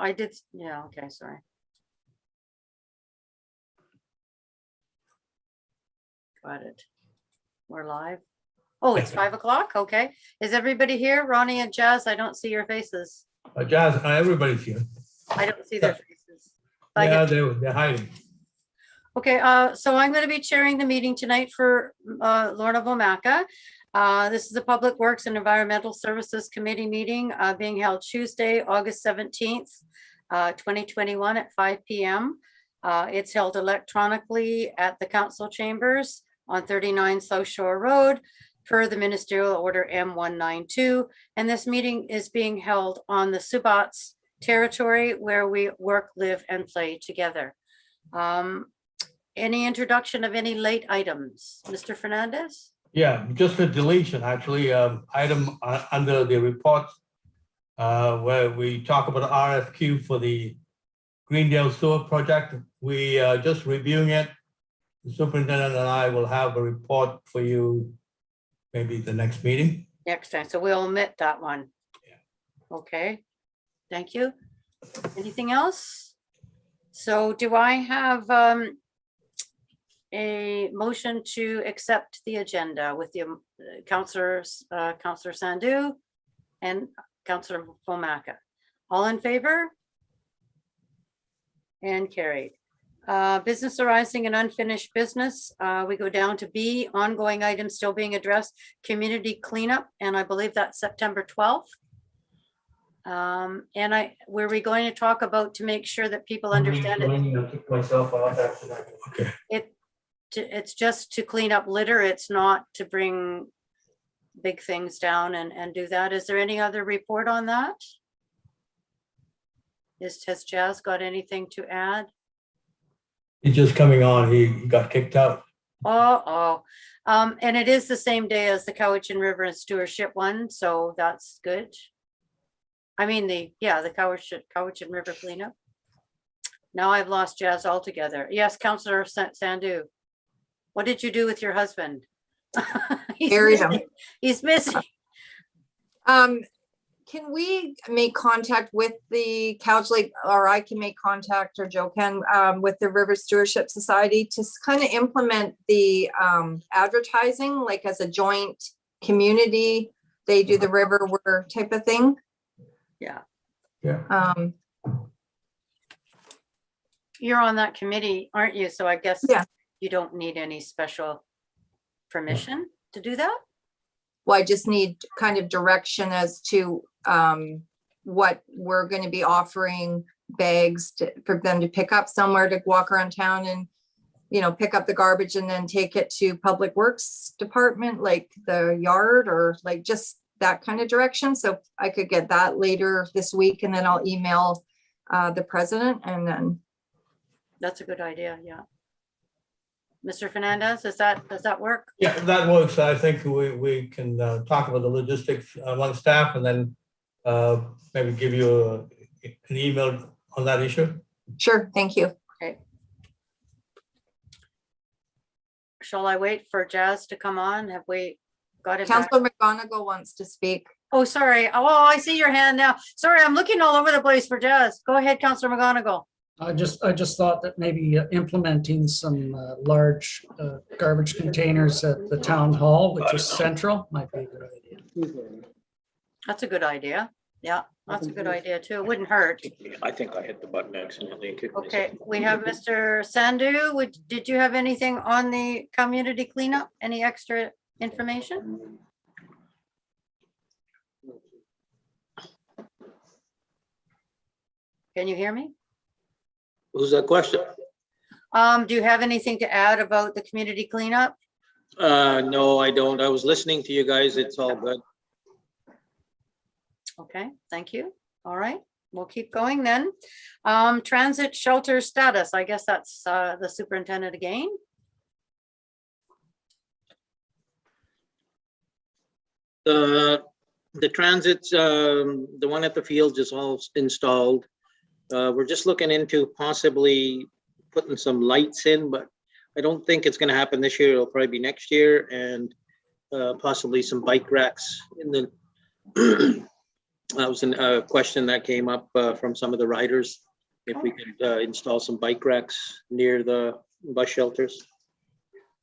I did. Yeah. Okay. Sorry. Got it. We're live. Oh, it's 5 o'clock. Okay. Is everybody here? Ronnie and Jazz, I don't see your faces. Jazz, everybody's here. I don't see their faces. Yeah, they're hiding. Okay, so I'm going to be chairing the meeting tonight for Lorna Vomaca. This is the Public Works and Environmental Services Committee meeting being held Tuesday, August 17th, 2021 at 5 p.m. It's held electronically at the council chambers on 39 South Shore Road per the Ministerial Order M192. And this meeting is being held on the Subats territory where we work, live, and play together. Any introduction of any late items? Mr. Fernandez? Yeah, just a deletion, actually, item under the report where we talk about RFQ for the Greendale Sewer Project. We are just reviewing it. The superintendent and I will have a report for you maybe the next meeting. Next time, so we'll omit that one. Yeah. Okay, thank you. Anything else? So do I have a motion to accept the agenda with the councillors, Councillor Sandu and Councillor Vomaca? All in favor? And carried. Business arising and unfinished business. We go down to B, ongoing items still being addressed, community cleanup, and I believe that's September 12th. And were we going to talk about to make sure that people understand it? I'll kick myself off after that. Okay. It's just to clean up litter. It's not to bring big things down and do that. Is there any other report on that? Has Jazz got anything to add? He's just coming on. He got kicked out. And it is the same day as the Cowichan River and Stewardship one, so that's good. I mean, the Cowichan River cleanup. Now I've lost Jazz altogether. Yes, Councillor Sandu. What did you do with your husband? Buried him. He's missing. Can we make contact with the Couch Lake, or I can make contact, or Joe can, with the River Stewardship Society to kind of implement the advertising, like as a joint community, they do the river work type of thing. Yeah. Yeah. You're on that committee, aren't you? So I guess Yeah. you don't need any special permission to do that? Well, I just need kind of direction as to what we're going to be offering, bags for them to pick up somewhere to walk around town and, pick up the garbage and then take it to Public Works Department, like the yard, or like just that kind of direction. So I could get that later this week, and then I'll email the president, and then. That's a good idea. Yeah. Mr. Fernandez, does that work? Yeah, that works. I think we can talk about the logistics among staff, and then maybe give you an email on that issue. Sure, thank you. Okay. Shall I wait for Jazz to come on? Have we got it? Councillor McGonigal wants to speak. Oh, sorry. Oh, I see your hand now. Sorry, I'm looking all over the place for Jazz. Go ahead, Councillor McGonigal. I just thought that maybe implementing some large garbage containers at the town hall, which is central, might be a good idea. That's a good idea. Yeah, that's a good idea too. It wouldn't hurt. I think I hit the button accidentally and kicked myself. Okay, we have Mr. Sandu. Did you have anything on the community cleanup? Any extra information? Can you hear me? Who's that question? Do you have anything to add about the community cleanup? No, I don't. I was listening to you guys. It's all good. Okay, thank you. All right, we'll keep going then. Transit shelter status. I guess that's the superintendent again. The transits, the one at the fields is all installed. We're just looking into possibly putting some lights in, but I don't think it's going to happen this year. It'll probably be next year, and possibly some bike racks in the That was a question that came up from some of the riders, if we could install some bike racks near the bus shelters.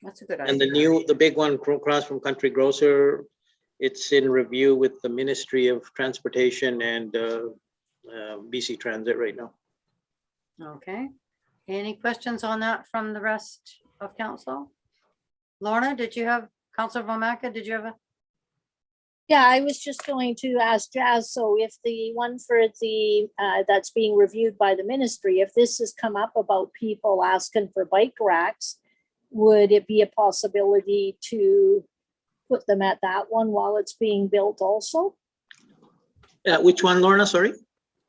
That's a good And idea. the big one across from Country Grocer, it's in review with the Ministry of Transportation and BC Transit right now. Okay. Any questions on that from the rest of council? Lorna, did you have, Councilor Vomaka, did you have a? Yeah, I was just going to ask Jazz, so if the one for the, that's being reviewed by the ministry, if this has come up about people asking for bike racks, would it be a possibility to put them at that one while it's being built also? Which one, Lorna? Sorry.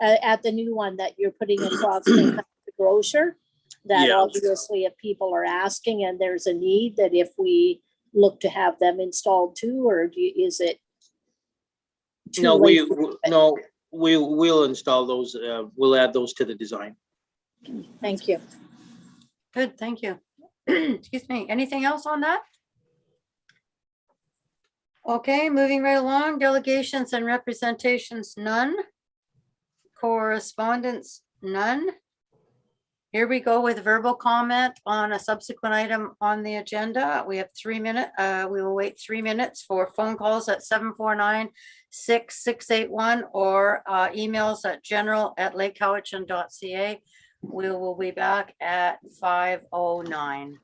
At the new one that you're putting across the grocer? That Yeah. obviously if people are asking and there's a need, that if we look to have them installed too, or is it? too No, late? we'll install those. We'll add those to the design. Thank you. Good, thank you. Excuse me. Anything else on that? Okay, moving right along, delegations and representations, none. Correspondence, none. Here we go with verbal comment on a subsequent item on the agenda. We have 3 minutes. We will wait 3 minutes for phone calls at 749-6681 or emails at general@lakecowichan.ca. We will be back at 5:09.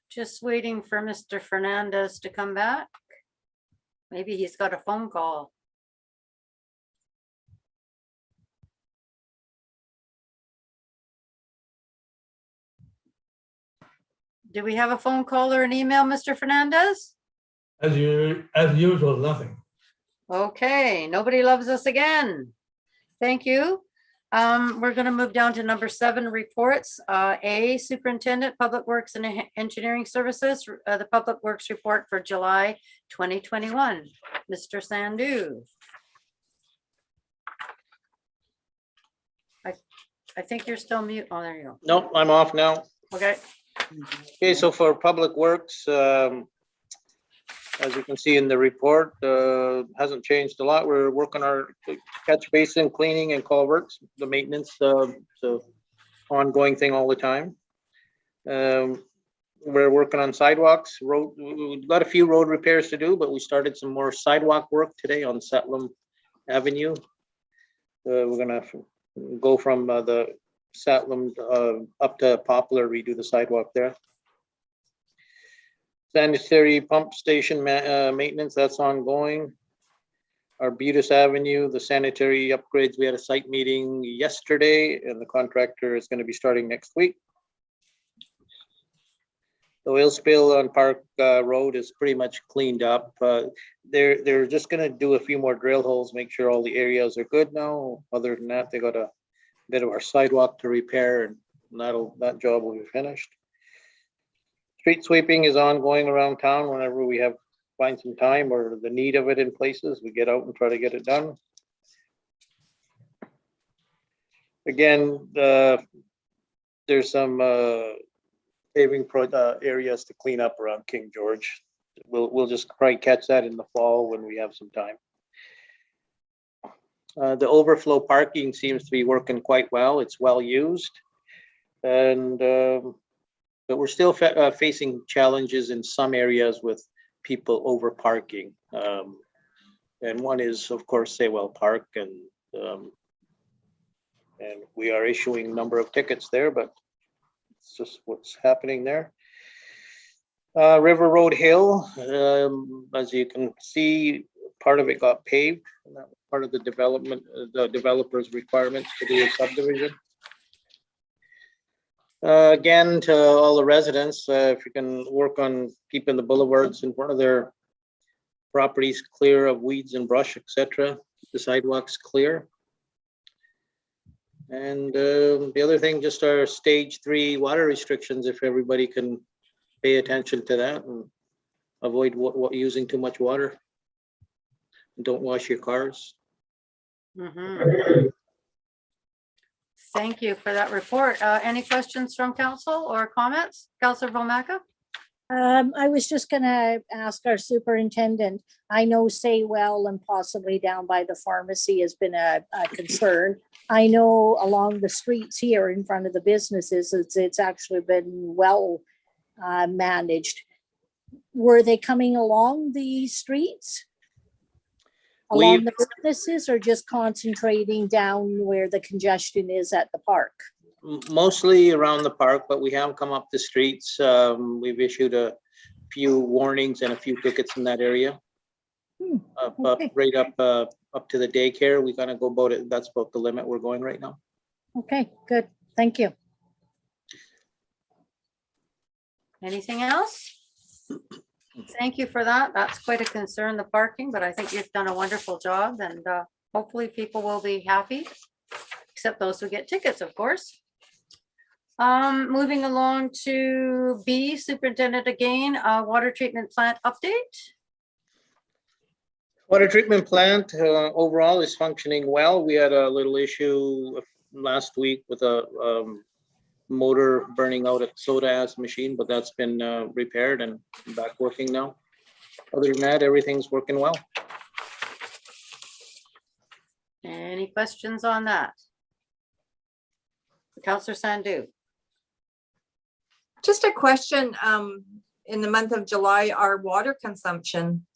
Just waiting for Mr. Fernandez to come back. Maybe he's got a phone call. Do we have a phone call or an email, Mr. Fernandez? As usual, nothing. Okay, nobody loves us again. Thank you. We're gonna move down to number 7, reports. A, Superintendent, Public Works and Engineering Services, the Public Works Report for July 2021. Mr. Sandu. I think you're still mute. Oh, there you go. Nope, I'm off now. Okay, Okay, so for Public Works, as you can see in the report, hasn't changed a lot. We're working our catch basin cleaning and culverts, the maintenance. So ongoing thing all the time. We're working on sidewalks, we've got a few road repairs to do, but we started some more sidewalk work today on Satlam Avenue. We're gonna go from the Satlam up to Poplar, redo the sidewalk there. Sanitary pump station maintenance, that's ongoing. Arbutus Avenue, the sanitary upgrades, we had a site meeting yesterday and the contractor is going to be starting next week. The oil spill on Park Road is pretty much cleaned up. They're just going to do a few more drill holes, make sure all the areas are good now. Other than that, they got a bit of our sidewalk to repair and that job will be finished. Street sweeping is ongoing around town. Whenever we find some time or the need of it in places, we get out and try to get it done. Again, there's some paving areas to clean up around King George. We'll just probably catch that in the fall when we have some time. The overflow parking seems to be working quite well. It's well used, and but we're still facing challenges in some areas with people over parking. And one is, of course, Saywell Park, and we are issuing a number of tickets there, but it's just what's happening there. River Road Hill, as you can see, part of it got paved, and that was part of the development, the developer's requirements to do a subdivision. Again, to all the residents, if you can work on keeping the boulevards in front of their properties clear of weeds and brush, etc. The sidewalks clear. And the other thing, just our stage 3 water restrictions, if everybody can pay attention to that and avoid using too much water. Don't wash your cars. Mhm. Thank you for that report. Any questions from council or comments? Councilor Vomaca? I was just gonna ask our superintendent, I know Saywell and possibly down by the pharmacy has been a concern. I know along the streets here in front of the businesses, it's actually been well managed. Were they coming along the streets? Along the businesses, or just concentrating down where the congestion is at the park? Mostly around the park, but we have come up the streets. We've issued a few warnings and a few tickets in that area. Okay. Right up to the daycare. We kind of go about it. That's about the limit we're going right now. Okay, good. Thank you. Anything else? Thank you for that. That's quite a concern, the parking, but I think you've done a wonderful job, and hopefully people will be happy, except those who get tickets, of course. Moving along to B, Superintendent again, water treatment plant update. Water treatment plant overall is functioning well. We had a little issue last week with a motor burning out at soda ash machine, but that's been repaired and back working now. Other than that, everything's working well. Any questions on that? Councillor Sandu. Just a question, in the month of July, our water consumption,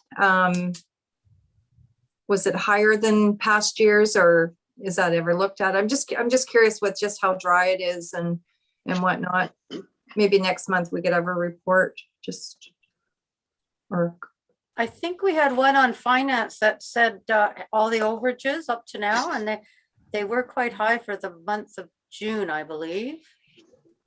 was it higher than past years, or is that ever looked at? I'm just curious with just how dry it is and whatnot. Maybe next month we could have a report, or I think we had one on finance that said all the overages up to now, and they were quite high for the month of June, I believe.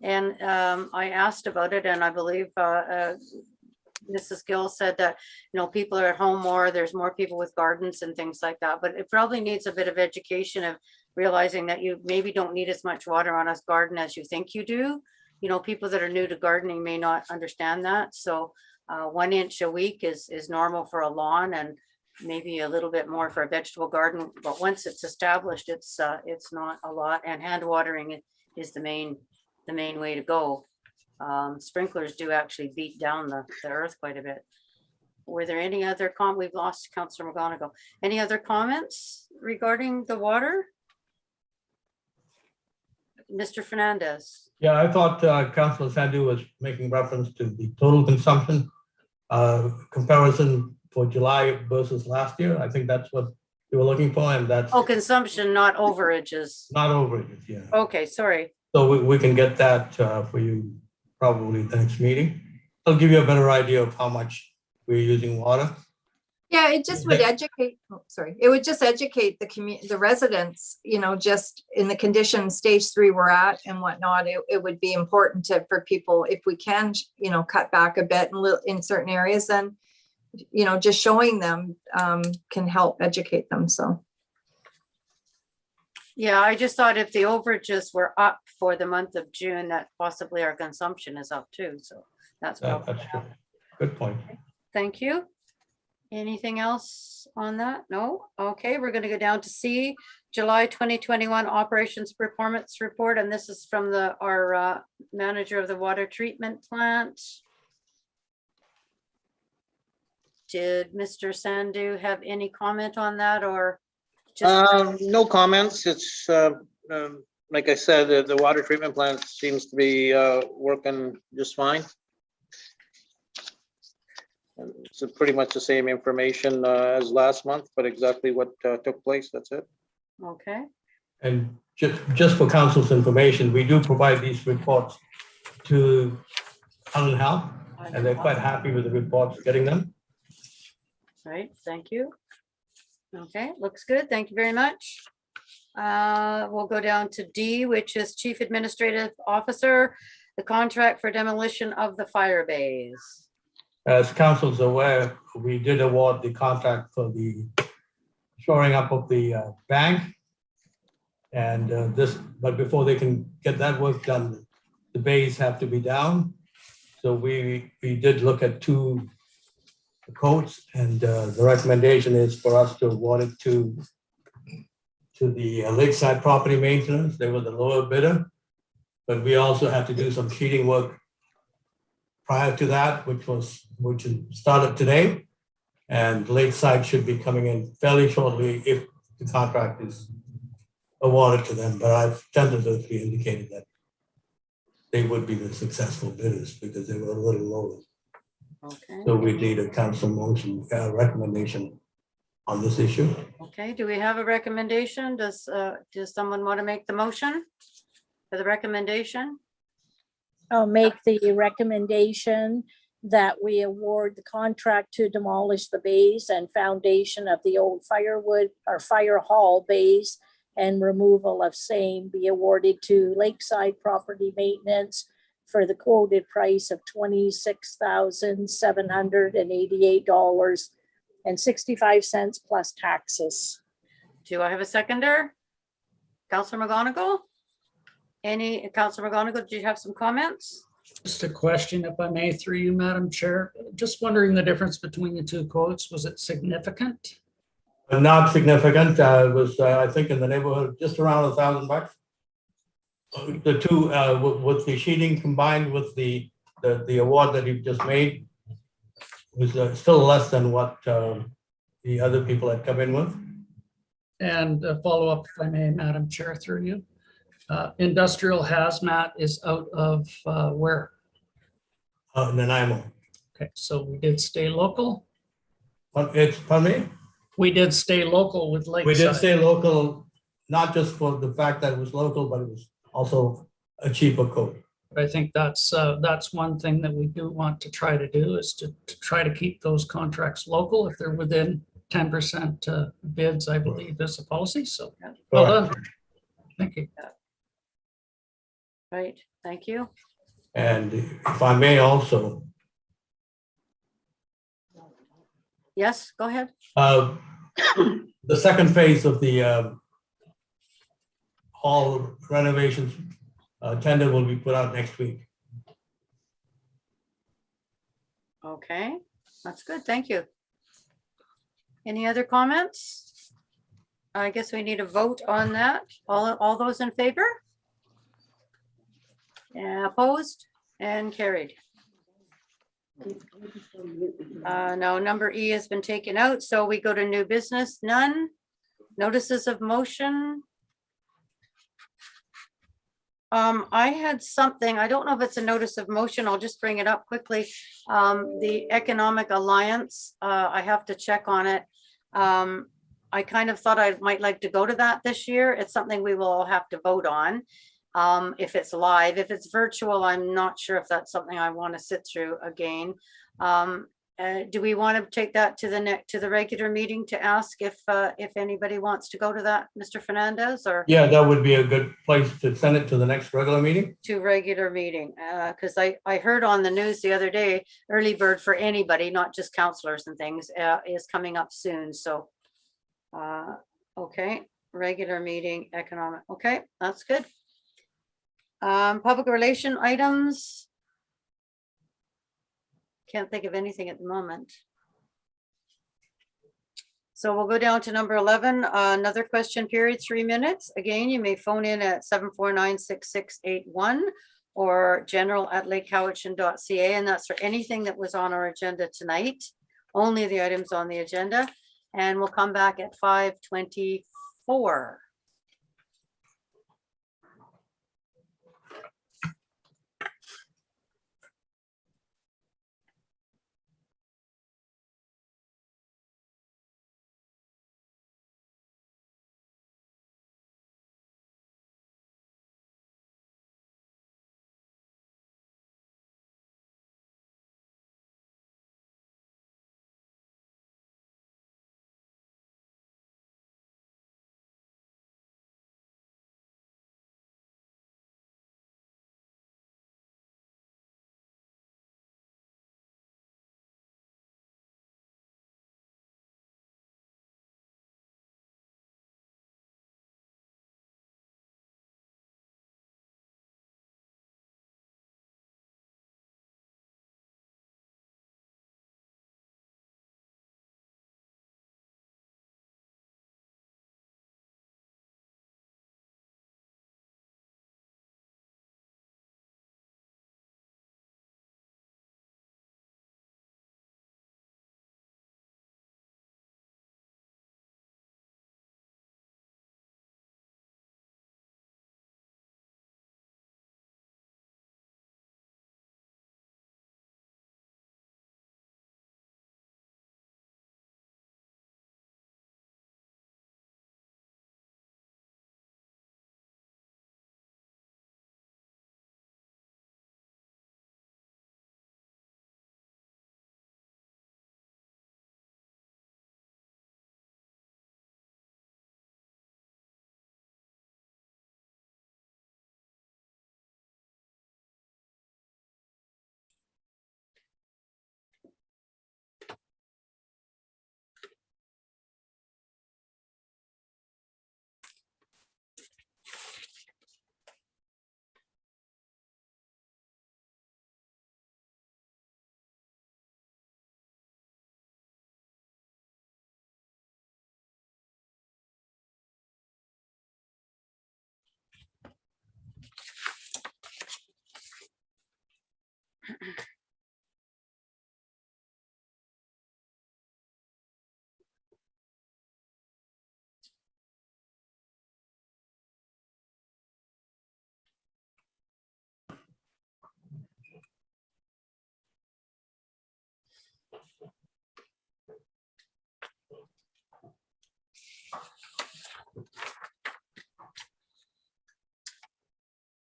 And I asked about it, and I believe Mrs. Gill said that, you know, people are at home more, there's more people with gardens and things like that, but it probably needs a bit of education of realizing that you maybe don't need as much water on a garden as you think you do. You know, people that are new to gardening may not understand that. So 1 inch a week is normal for a lawn, and maybe a little bit more for a vegetable garden. But once it's established, it's not a lot, and hand watering is the main way to go. Sprinklers do actually beat down the earth quite a bit. Were there any other we've lost Councillor McGonigal. Any other comments regarding the water? Mr. Fernandez. Yeah, I thought Councilor Sandu was making reference to the total consumption comparison for July versus last year. I think that's what you were looking for, and that's Oh, consumption, not overages. not overages, yeah. Okay, sorry. So we can get that for you probably the next meeting. It'll give you a better idea of how much we're using water. Yeah, it just would educate, oh, sorry, it would just educate the residents, you know, just in the condition stage 3 we're at and whatnot. It would be important for people, if we can, you know, cut back a bit in certain areas, then, you know, just showing them can help educate them. So. Yeah, I just thought if the overages were up for the month of June, that possibly our consumption is up too. So that's what. That's true. Good point. Thank you. Anything else on that? No? Okay, we're going to go down to C, July 2021 Operations Performance Report, and this is from our manager of the water treatment plant. Did Mr. Sandu have any comment on that, or just? No comments. It's like I said, the water treatment plant seems to be working just fine. It's pretty much the same information as last month, but exactly what took place, that's it. Okay, And just for council's information, we do provide these reports to Helen Health, and they're quite happy with the reports, getting them. right, thank you. Okay, looks good. Thank you very much. We'll go down to D, which is Chief Administrative Officer, the contract for demolition of the fire bays. As council's aware, we did award the contract for the shoring up of the bank. And but before they can get that work done, the bays have to be down. So we did look at 2 quotes, and the recommendation is for us to award it to the Lakeside Property Maintenance. They were the lower bidder, but we also had to do some sheeting work prior to that, which started today, and Lakeside should be coming in fairly shortly if the contract is awarded to them. But I've tentatively indicated that they would be the successful bidders because they were a little lower. Okay, So we need a council motion recommendation on this issue. okay, do we have a recommendation? Does someone want to make the motion for the recommendation? I'll make the recommendation that we award the contract to demolish the bays and foundation of the old firewood or fire hall bays and removal of same be awarded to Lakeside Property Maintenance for the quoted price of $26,788.65 plus taxes. Do I have a seconder? Counselor McGonigal? Counselor McGonigal, do you have some comments? Just a question, if I may, through you, Madam Chair. Just wondering the difference between the 2 quotes. Was it significant? Not significant. It was, I think, in the neighborhood, just around $1,000. The 2 with the sheeting combined with the award that you've just made was still less than what the other people had come in with. And a follow-up, if I may, Madam Chair, through you. Industrial hazmat is out of where? Nanaimo. Okay, so we did stay local. Pardon me? We did stay local with Lakeside. We did stay local, not just for the fact that it was local, but it was also a cheaper quote. I think that's one thing that we do want to try to do is to try to keep those contracts local if they're within 10% bids, I believe is the policy. So well done. Thank you. Right, thank you. And if I may also, Yes, go ahead. the second phase of the hall renovations tender will be put out next week. Okay, that's good, thank you. Any other comments? I guess we need a vote on that. All those in favor? Yeah, opposed and carried. No, number E has been taken out, so we go to new business, none. Notices of motion. I had something, I don't know if it's a notice of motion, I'll just bring it up quickly. The Economic Alliance, I have to check on it. I kind of thought I might like to go to that this year. It's something we will all have to vote on. If it's live, if it's virtual, I'm not sure if that's something I want to sit through again. Do we want to take that to the regular meeting to ask if anybody wants to go to that, Mr. Fernandez, or Yeah, that would be a good place to send it to the next regular meeting. to regular meeting? Because I heard on the news the other day, early bird for anybody, not just counselors and things, is coming up soon. So, okay, regular meeting, economic. Okay, that's good. Public relation items. Can't think of anything at the moment. So we'll go down to number 11, another question period, 3 minutes. Again, you may phone in at 749-6681 or general@lakehowitchin.ca, and that's for anything that was on our agenda tonight, only the items on the agenda. And we'll come back at 5:24.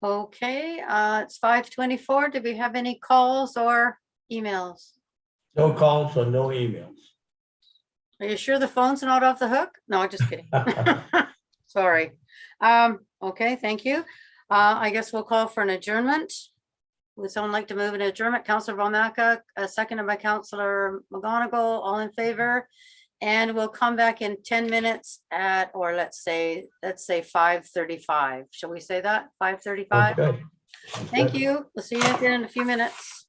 Okay, it's 5:24. Do we have any calls or emails? No calls or no emails. Are you sure the phone's not off the hook? No, I'm just kidding. Sorry. Okay, thank you. I guess we'll call for an adjournment. Would someone like to move an adjournment? Councilor Volmaka, seconded by Councilor McGonigal, all in favor? And we'll come back in 10 minutes at, or let's say 5:35. Shall we say that? 5:35? Okay. Thank you. We'll see you again in a few minutes.